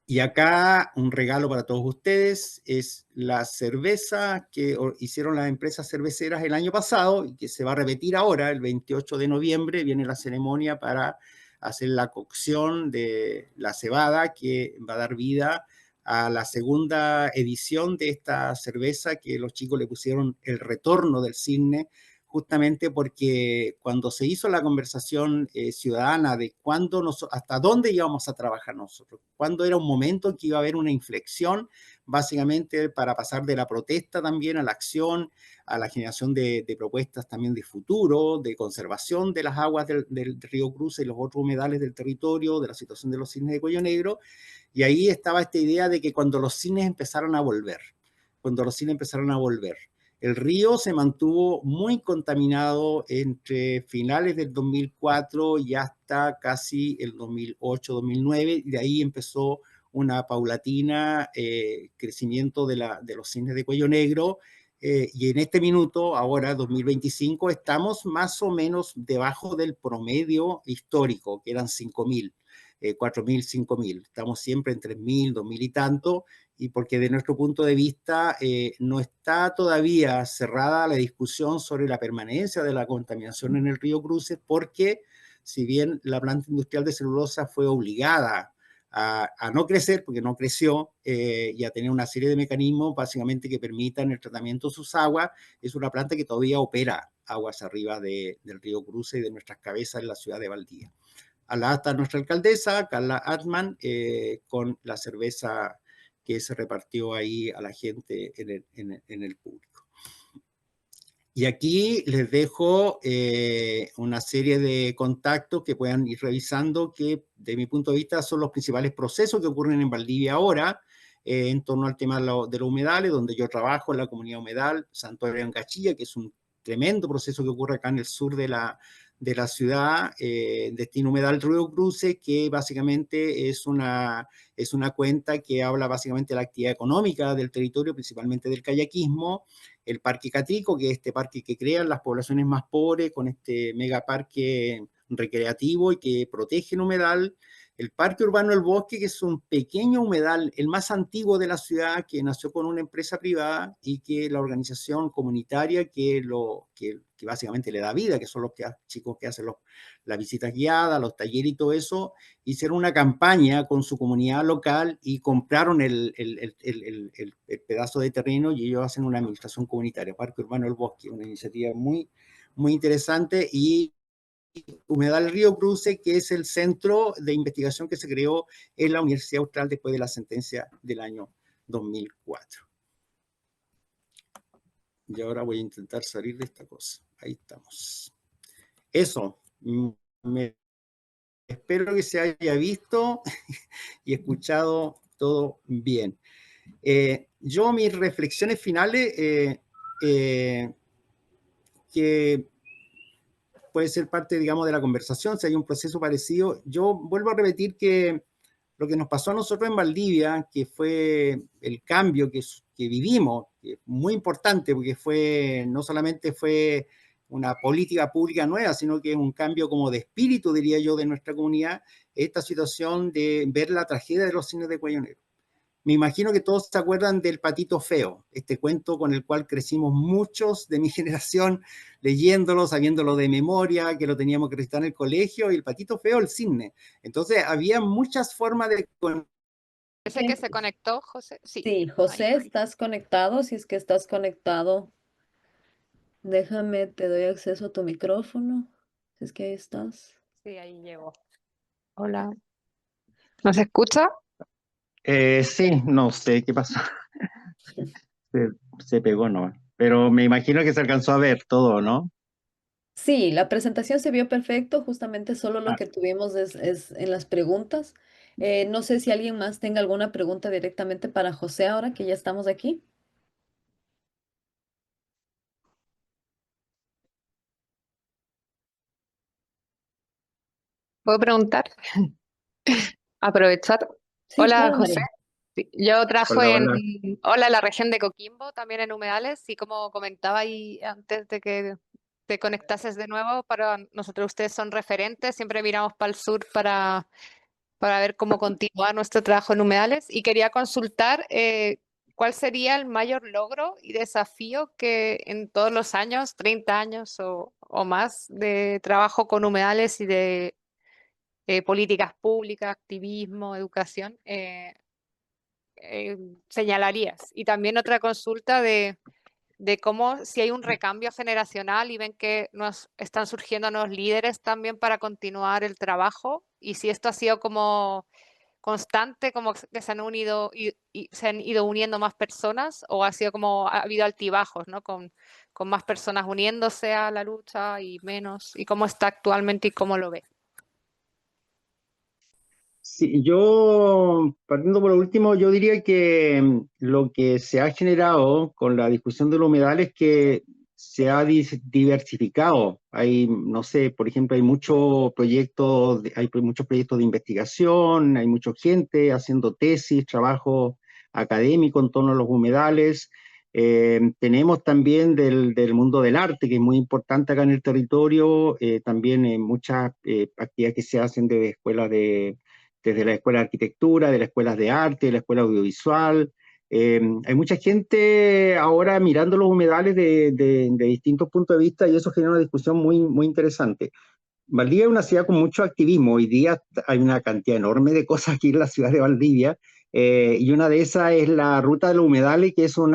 Y acá un regalo para todos ustedes es la cerveza que hicieron las empresas cerveceras el año pasado y que se va a repetir ahora, el 28 de noviembre, viene la ceremonia para hacer la cocción de la cebada que va a dar vida a la segunda edición de esta cerveza que los chicos le pusieron el retorno del cisne, justamente porque cuando se hizo la conversación ciudadana de hasta dónde íbamos a trabajar nosotros, cuándo era un momento en que iba a haber una inflexión, básicamente para pasar de la protesta también a la acción, a la generación de propuestas también de futuro, de conservación de las aguas del río Cruce y los otros humedales del territorio, de la situación de los cisnes de cuello negro, y ahí estaba esta idea de que cuando los cisnes empezaron a volver, el río se mantuvo muy contaminado entre finales del 2004 y hasta casi el 2008-2009, y de ahí empezó una paulatina crecimiento de los cisnes de cuello negro, y en este minuto, ahora 2025, estamos más o menos debajo del promedio histórico, que eran 5.000, 4.000, 5.000. Estamos siempre en 3.000, 2.000 y tanto, y porque de nuestro punto de vista no está todavía cerrada la discusión sobre la permanencia de la contaminación en el río Cruces, porque si bien la planta industrial de celulosa fue obligada a no crecer, porque no creció, y a tener una serie de mecanismos básicamente que permitan el tratamiento de sus aguas, es una planta que todavía opera aguas arriba del río Cruces y de nuestras cabezas en la ciudad de Valdivia. Al lado está nuestra alcaldesa, Carla Atman, con la cerveza que se repartió ahí a la gente en el público. Y aquí les dejo una serie de contactos que puedan ir revisando, que de mi punto de vista son los principales procesos que ocurren en Valdivia ahora, en torno al tema de los humedales, donde yo trabajo en la comunidad humedal Santuario en Cachilla, que es un tremendo proceso que ocurre acá en el sur de la ciudad, Destino Humedal Río Cruces, que básicamente es una cuenta que habla básicamente de la actividad económica del territorio, principalmente del kayakismo, el Parque Catrico, que es este parque que crean las poblaciones más pobres con este megaparque recreativo y que protege el humedal, el Parque Urbano El Bosque, que es un pequeño humedal, el más antiguo de la ciudad, que nació con una empresa privada y que la organización comunitaria que básicamente le da vida, que son los chicos que hacen las visitas guiadas, los talleres y todo eso, hicieron una campaña con su comunidad local y compraron el pedazo de terreno, y ellos hacen una administración comunitaria, Parque Urbano El Bosque, una iniciativa muy, muy interesante. Y Humedal Río Cruce, que es el centro de investigación que se creó en la Universidad Austral después de la sentencia del año 2004. Y ahora voy a intentar salir de esta cosa. Ahí estamos. Eso. Espero que se haya visto y escuchado todo bien. Yo mis reflexiones finales, que puede ser parte, digamos, de la conversación, si hay un proceso parecido. Yo vuelvo a repetir que lo que nos pasó a nosotros en Valdivia, que fue el cambio que vivimos, que es muy importante, porque no solamente fue una política pública nueva, sino que es un cambio como de espíritu, diría yo, de nuestra comunidad, esta situación de ver la tragedia de los cisnes de cuello negro. Me imagino que todos se acuerdan del Patito Feo, este cuento con el cual crecimos muchos de mi generación leyéndolo, sabiéndolo de memoria, que lo teníamos que recitar en el colegio, y el Patito Feo, el cisne. Entonces, había muchas formas de... Ese que se conectó, José. Sí, Sí, ahí. José, ¿estás conectado? Si es que estás conectado, déjame, te doy acceso a tu micrófono. Si es que ahí estás. Sí, ahí llegó. Hola. ¿No se escucha? Sí, no sé qué pasó. Se, se pegó, ¿no? Pero me imagino que se alcanzó a ver todo, ¿no? Sí, la presentación se vio perfecto, justamente solo lo Ah, que tuvimos es en las preguntas. No sé si alguien más tenga alguna pregunta directamente para José ahora que ya estamos aquí. ¿Puedo preguntar? Aprovechar. Sí, Hola, claro, José. María. Sí, yo trabajo Hola, en, hola. hola, en la región de Coquimbo, también en humedales, y como comentaba ahí antes de que te conectases de nuevo, para nosotros ustedes son referentes, siempre miramos para el sur para ver cómo continúa nuestro trabajo en humedales, y quería consultar cuál sería el mayor logro y desafío que en todos los años, 30 años o más de trabajo con humedales y de políticas públicas, activismo, educación, señalarías. Y también otra consulta de cómo si hay un recambio generacional y ven que nos están surgiendo nuevos líderes también para continuar el trabajo y si esto ha sido como constante, como que se han unido y se han ido uniendo más personas o ha sido como ha habido altibajos, ¿no? Con más personas uniéndose a la lucha y menos, y cómo está actualmente y cómo lo ve. Sí, yo, partiendo por lo último, yo diría que lo que se ha generado con la discusión de los humedales es que se ha diversificado. Hay, no sé, por ejemplo, hay muchos proyectos de investigación, hay mucha gente haciendo tesis, trabajo académico en torno a los humedales. Tenemos también del mundo del arte, que es muy importante acá en el territorio, también muchas actividades que se hacen desde escuelas desde la escuela de arquitectura, de las escuelas de arte, de la escuela audiovisual. Hay mucha gente ahora mirando los humedales de distintos puntos de vista y eso genera una discusión muy, muy interesante. Valdivia es una ciudad con mucho activismo. Hoy día hay una cantidad enorme de cosas aquí en la ciudad de Valdivia. Y una de esas es la Ruta de los Humedales, que es un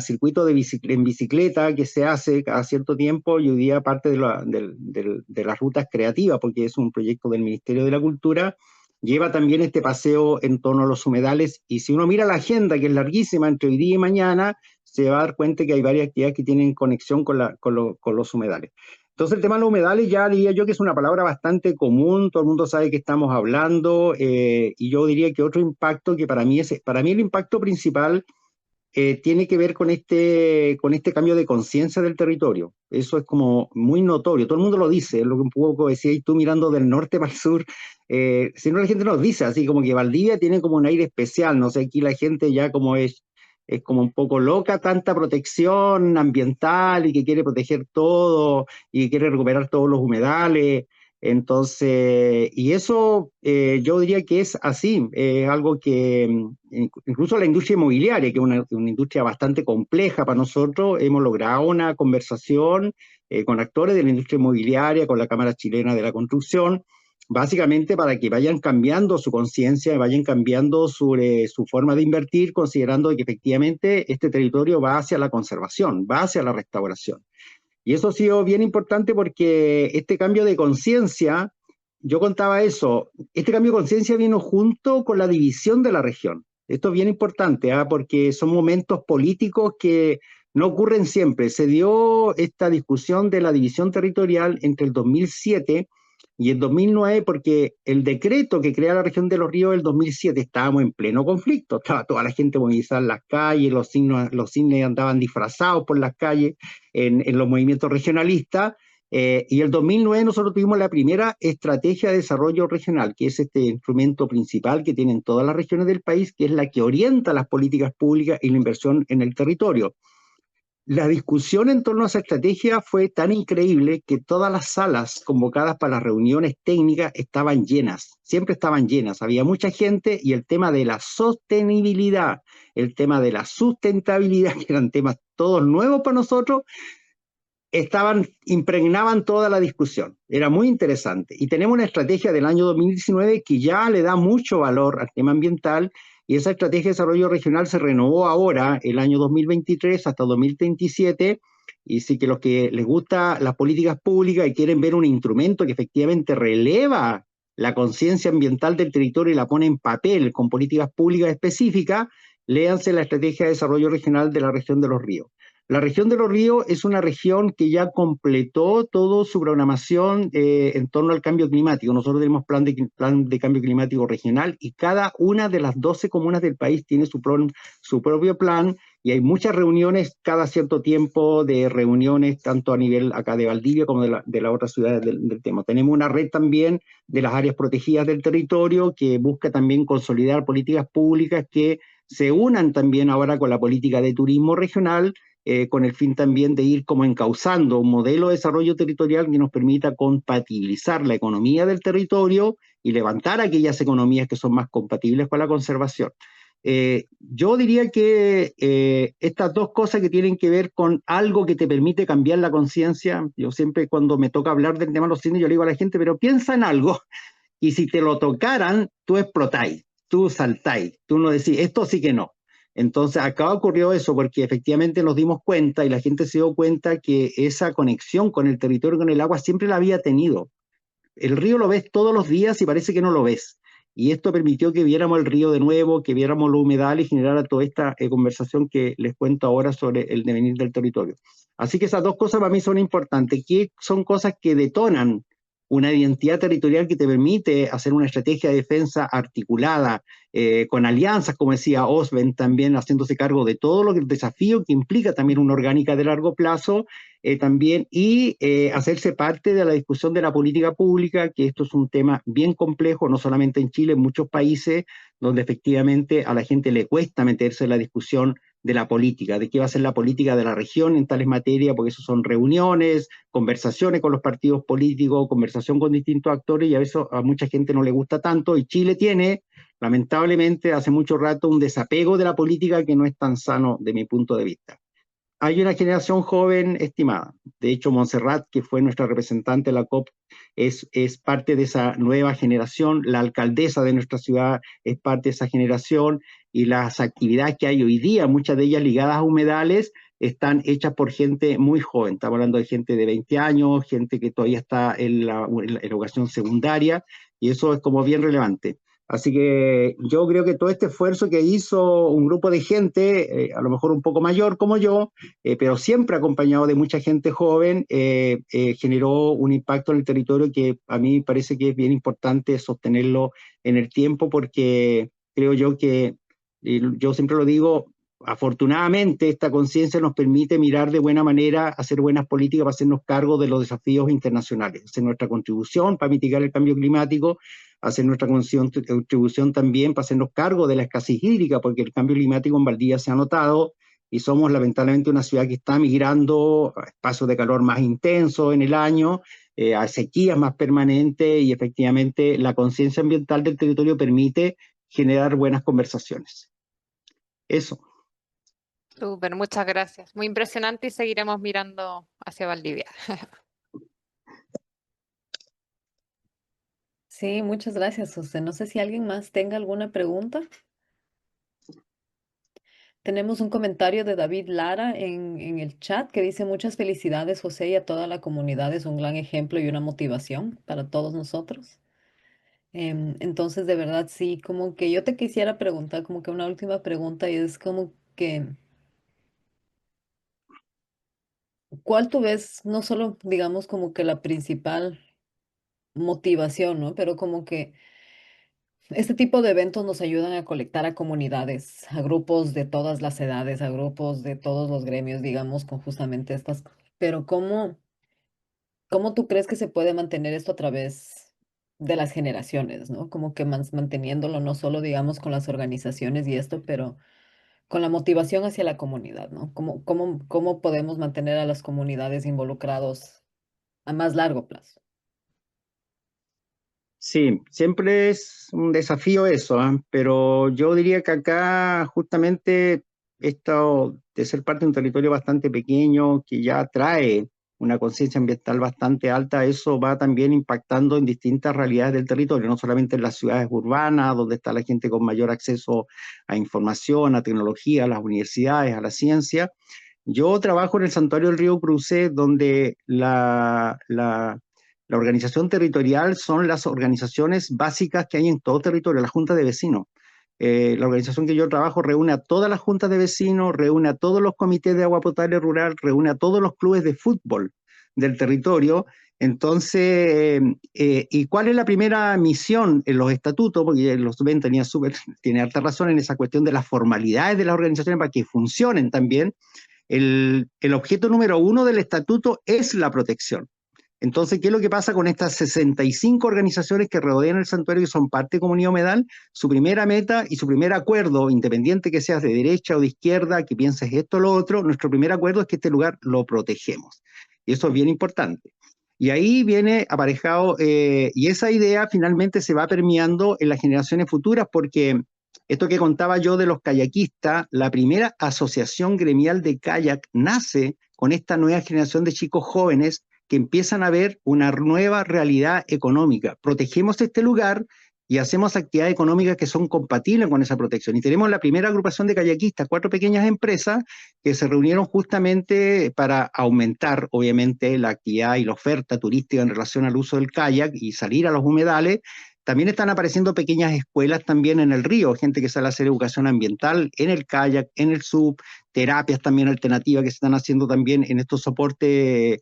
circuito en bicicleta que se hace cada cierto tiempo y hoy día parte de las rutas creativas, porque es un proyecto del Ministerio de la Cultura. Lleva también este paseo en torno a los humedales y si uno mira la agenda, que es larguísima entre hoy día y mañana, se va a dar cuenta que hay varias actividades que tienen conexión con los humedales. Entonces el tema de los humedales ya diría yo que es una palabra bastante común, todo el mundo sabe que estamos hablando, y yo diría que otro impacto que para mí el impacto principal tiene que ver con este cambio de conciencia del territorio. Eso es como muy notorio, todo el mundo lo dice, es lo que un poco decías tú mirando del norte para el sur, si no la gente nos dice, así como que Valdivia tiene como un aire especial, no sé, aquí la gente ya como es como un poco loca, tanta protección ambiental y que quiere proteger todo y que quiere recuperar todos los humedales. Entonces, y eso yo diría que es así, algo que incluso la industria inmobiliaria, que es una industria bastante compleja para nosotros, hemos logrado una conversación con actores de la industria inmobiliaria, con la Cámara Chilena de la Construcción, básicamente para que vayan cambiando su conciencia, vayan cambiando su forma de invertir, considerando que efectivamente este territorio va hacia la conservación, va hacia la restauración. Y eso ha sido bien importante porque este cambio de conciencia, yo contaba eso, este cambio de conciencia vino junto con la división de la región. Esto es bien importante, ¿ah? Porque son momentos políticos que no ocurren siempre. Se dio esta discusión de la división territorial entre el 2007 y el 2009 porque el decreto que crea la región de los ríos del 2007 estábamos en pleno conflicto, estaba toda la gente movilizada en las calles, los cines andaban disfrazados por las calles en los movimientos regionalistas. Y el 2009 nosotros tuvimos la primera estrategia de desarrollo regional, que es este instrumento principal que tienen todas las regiones del país, que es la que orienta las políticas públicas y la inversión en el territorio. La discusión en torno a esa estrategia fue tan increíble que todas las salas convocadas para las reuniones técnicas estaban llenas, siempre estaban llenas, había mucha gente y el tema de la sostenibilidad, el tema de la sustentabilidad, que eran temas todos nuevos para nosotros, impregnaban toda la discusión. Era muy interesante. Y tenemos una estrategia del año 2019 que ya le da mucho valor al tema ambiental y esa estrategia de desarrollo regional se renovó ahora, el año 2023 hasta 2027. Y sí que los que les gusta las políticas públicas y quieren ver un instrumento que efectivamente releva la conciencia ambiental del territorio y la pone en papel con políticas públicas específicas, léanse la estrategia de desarrollo regional de la región de los ríos. La región de los ríos es una región que ya completó toda su programación en torno al cambio climático. Nosotros tenemos plan de cambio climático regional y cada una de las 12 comunas del país tiene su propio plan y hay muchas reuniones cada cierto tiempo, de reuniones tanto a nivel acá de Valdivia como de las otras ciudades del tema. Tenemos una red también de las áreas protegidas del territorio que busca también consolidar políticas públicas que se unan también ahora con la política de turismo regional, con el fin también de ir como encauzando un modelo de desarrollo territorial que nos permita compatibilizar la economía del territorio y levantar aquellas economías que son más compatibles con la conservación. Yo diría que estas dos cosas que tienen que ver con algo que te permite cambiar la conciencia, yo siempre cuando me toca hablar del tema de los cines, yo le digo a la gente, pero piensa en algo, y si te lo tocaran, tú explotáis, tú saltáis, tú no decís, esto sí que no. Entonces acá ocurrió eso porque efectivamente nos dimos cuenta y la gente se dio cuenta que esa conexión con el territorio, con el agua, siempre la había tenido. El río lo ves todos los días y parece que no lo ves. Y esto permitió que viéramos el río de nuevo, que viéramos los humedales y generara toda esta conversación que les cuento ahora sobre el devenir del territorio. Así que esas dos cosas para mí son importantes, que son cosas que detonan una identidad territorial que te permite hacer una estrategia de defensa articulada, con alianzas, como decía Osben, también haciéndose cargo de todo lo que el desafío que implica también una orgánica de largo plazo, también, y hacerse parte de la discusión de la política pública, que esto es un tema bien complejo, no solamente en Chile, en muchos países, donde efectivamente a la gente le cuesta meterse en la discusión de la política, de qué va a ser la política de la región en tales materias, porque eso son reuniones, conversaciones con los partidos políticos, conversación con distintos actores, y a eso a mucha gente no le gusta tanto, y Chile tiene, lamentablemente, hace mucho rato un desapego de la política que no es tan sano de mi punto de vista. Hay una generación joven estimada. De hecho, Montserrat, que fue nuestra representante en la COP, es parte de esa nueva generación. La alcaldesa de nuestra ciudad es parte de esa generación, y las actividades que hay hoy día, muchas de ellas ligadas a humedales, están hechas por gente muy joven. Estamos hablando de gente de 20 años, gente que todavía está en la educación secundaria, y eso es como bien relevante. Así que yo creo que todo este esfuerzo que hizo un grupo de gente, a lo mejor un poco mayor como yo, pero siempre acompañado de mucha gente joven, generó un impacto en el territorio que a mí parece que es bien importante sostenerlo en el tiempo, porque creo yo que, yo siempre lo digo, afortunadamente esta conciencia nos permite mirar de buena manera, hacer buenas políticas para hacernos cargo de los desafíos internacionales, hacer nuestra contribución para mitigar el cambio climático, hacer nuestra contribución también para hacernos cargo de la escasez hídrica, porque el cambio climático en Valdivia se ha notado, y somos lamentablemente una ciudad que está migrando a espacios de calor más intensos en el año, a sequías más permanentes, y efectivamente la conciencia ambiental del territorio permite generar buenas conversaciones. Eso. Súper, muchas gracias. Muy impresionante y seguiremos mirando hacia Valdivia. Sí, muchas gracias, José. No sé si alguien más tenga alguna pregunta. Tenemos un comentario de David Lara en el chat que dice muchas felicidades, José, y a toda la comunidad. Es un gran ejemplo y una motivación para todos nosotros. Entonces, de verdad, sí, como que yo te quisiera preguntar, como que una última pregunta, y es como que, ¿cuál tú ves, no solo, digamos, como que la principal motivación, ¿no? Pero como que este tipo de eventos nos ayudan a conectar a comunidades, a grupos de todas las edades, a grupos de todos los gremios, digamos, con justamente estas. Pero ¿cómo tú crees que se puede mantener esto a través de las generaciones, ¿no? Como que manteniéndolo no solo, digamos, con las organizaciones y esto, pero con la motivación hacia la comunidad, ¿no? ¿Cómo podemos mantener a las comunidades involucrados a más largo plazo? Sí, siempre es un desafío eso, ¿ah? Pero yo diría que acá justamente esto de ser parte de un territorio bastante pequeño que ya trae una conciencia ambiental bastante alta, eso va también impactando en distintas realidades del territorio, no solamente en las ciudades urbanas, donde está la gente con mayor acceso a información, a tecnología, a las universidades, a la ciencia. Yo trabajo en el Santuario del Río Cruce, donde la organización territorial son las organizaciones básicas que hay en todo territorio, la junta de vecinos. La organización que yo trabajo reúne a todas las juntas de vecinos, reúne a todos los comités de agua potable rural, reúne a todos los clubes de fútbol del territorio. Entonces, ¿y cuál es la primera misión en los estatutos? Porque los ven tiene harta razón en esa cuestión de las formalidades de las organizaciones para que funcionen también. El objeto número 1 del estatuto es la protección. Entonces, ¿qué es lo que pasa con estas 65 organizaciones que rodean el santuario y son parte de Comunidad Humedal? Su primera meta y su primer acuerdo, independiente que seas de derecha o de izquierda, que pienses esto o lo otro, nuestro primer acuerdo es que este lugar lo protegemos. Y eso es bien importante. Y ahí viene aparejado, y esa idea finalmente se va permeando en las generaciones futuras, porque esto que contaba yo de los kayakistas, la primera asociación gremial de kayak nace con esta nueva generación de chicos jóvenes que empiezan a ver una nueva realidad económica. Protegemos este lugar y hacemos actividades económicas que son compatibles con esa protección. Y tenemos la primera agrupación de kayakistas, 4 pequeñas empresas que se reunieron justamente para aumentar, obviamente, la actividad y la oferta turística en relación al uso del kayak y salir a los humedales. También están apareciendo pequeñas escuelas también en el río, gente que sale a hacer educación ambiental en el kayak, en el SUP, terapias también alternativas que se están haciendo también en estos soportes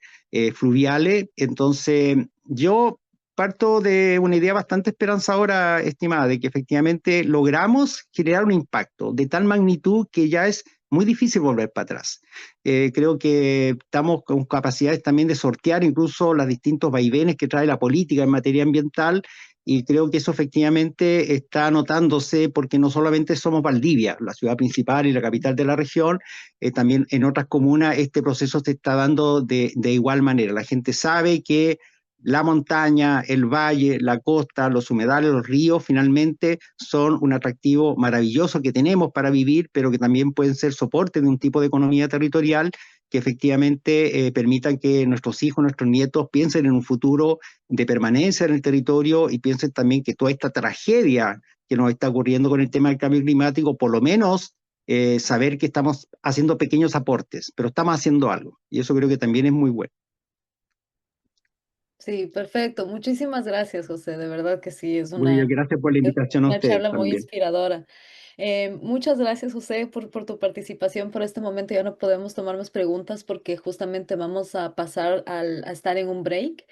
fluviales. Entonces, yo parto de una idea bastante esperanzadora, estimada, de que efectivamente logramos generar un impacto de tal magnitud que ya es muy difícil volver para atrás. Creo que estamos con capacidades también de sortear incluso los distintos vaivenes que trae la política en materia ambiental, y creo que eso efectivamente está notándose porque no solamente somos Valdivia, la ciudad principal y la capital de la región, también en otras comunas este proceso se está dando de igual manera. La gente sabe que la montaña, el valle, la costa, los humedales, los ríos, finalmente son un atractivo maravilloso que tenemos para vivir, pero que también pueden ser soporte de un tipo de economía territorial que efectivamente permitan que nuestros hijos, nuestros nietos piensen en un futuro de permanencia en el territorio y piensen también que toda esta tragedia que nos está ocurriendo con el tema del cambio climático, por lo menos saber que estamos haciendo pequeños aportes, pero estamos haciendo algo. Y eso creo que también es muy bueno. Sí, perfecto. Muchísimas gracias, José. De verdad que sí, Bueno, gracias por la es invitación a una ustedes charla muy también. inspiradora. Muchas gracias, José, por tu participación. Por este momento ya no podemos tomar más preguntas porque justamente vamos a pasar a estar en un break.